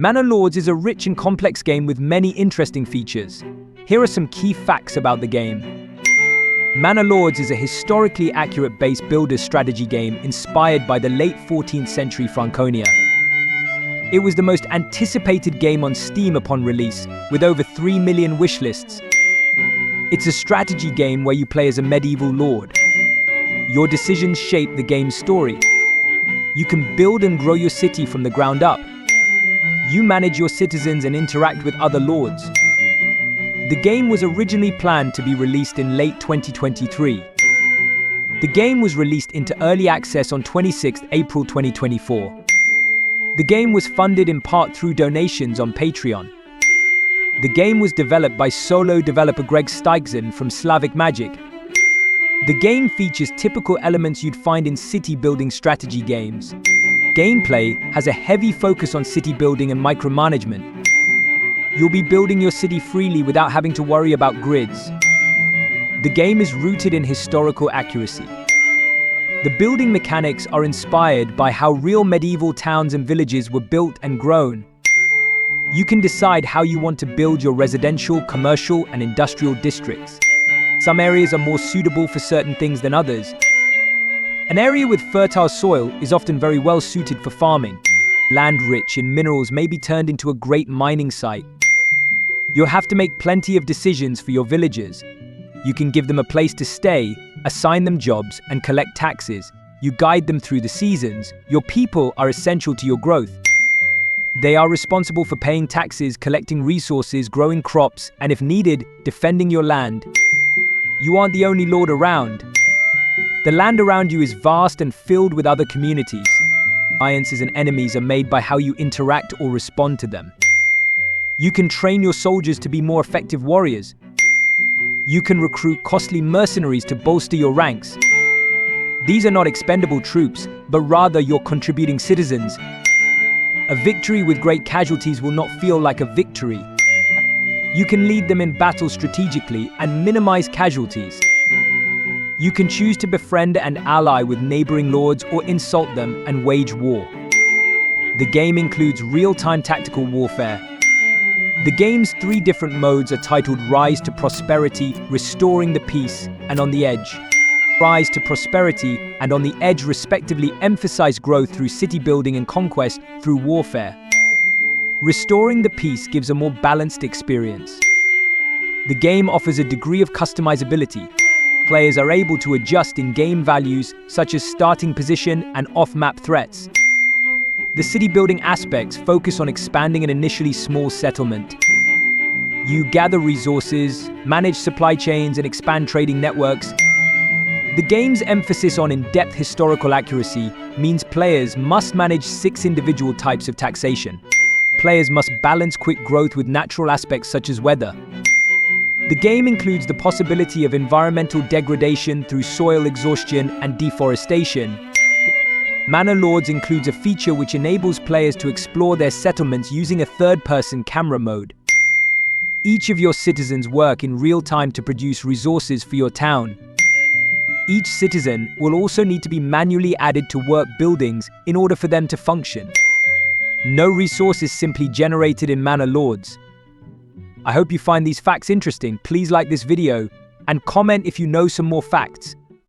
Manor Lords is a rich and complex game with many interesting features. Here are some key facts about the game. Manor Lords is a historically accurate base builder strategy game inspired by the late 14th century Franconia. It was the most anticipated game on Steam upon release, with over 3 million wishlists. It's a strategy game where you play as a medieval lord. Your decisions shape the game's story. You can build and grow your city from the ground up. You manage your citizens and interact with other lords. The game was originally planned to be released in late 2023. The game was released into early access on 26 April 2024. The game was funded in part through donations on Patreon. The game was developed by solo developer Greg Steichen from Slavic Magic. The game features typical elements you'd find in city-building strategy games. Gameplay has a heavy focus on city building and micromanagement. You'll be building your city freely without having to worry about grids. The game is rooted in historical accuracy. The building mechanics are inspired by how real medieval towns and villages were built and grown. You can decide how you want to build your residential, commercial, and industrial districts. Some areas are more suitable for certain things than others. An area with fertile soil is often very well suited for farming. Land rich in minerals may be turned into a great mining site. You'll have to make plenty of decisions for your villagers. You can give them a place to stay, assign them jobs, and collect taxes. You guide them through the seasons. Your people are essential to your growth. They are responsible for paying taxes, collecting resources, growing crops, and if needed, defending your land. You aren't the only lord around. The land around you is vast and filled with other communities. Alliances and enemies are made by how you interact or respond to them. You can train your soldiers to be more effective warriors. You can recruit costly mercenaries to bolster your ranks. These are not expendable troops, but rather your contributing citizens. A victory with great casualties will not feel like a victory. You can lead them in battle strategically and minimize casualties. You can choose to befriend and ally with neighboring lords or insult them and wage war. The game includes real-time tactical warfare. The game's 3 different modes are titled Rise to Prosperity, Restoring the Peace, and On the Edge. Rise to Prosperity and On the Edge respectively emphasize growth through city building and conquest through warfare. Restoring the Peace gives a more balanced experience. The game offers a degree of customizability. Players are able to adjust in-game values such as starting position and off-map threats. The city-building aspects focus on expanding an initially small settlement. You gather resources, manage supply chains, and expand trading networks. The game's emphasis on in-depth historical accuracy means players must manage 6 individual types of taxation. Players must balance quick growth with natural aspects such as weather. The game includes the possibility of environmental degradation through soil exhaustion and deforestation. Manor Lords includes a feature which enables players to explore their settlements using a third-person camera mode. Each of your citizens work in real time to produce resources for your town. Each citizen will also need to be manually added to work buildings in order for them to function. No resource is simply generated in Manor Lords. I hope you find these facts interesting. Please like this video and comment if you know some more facts.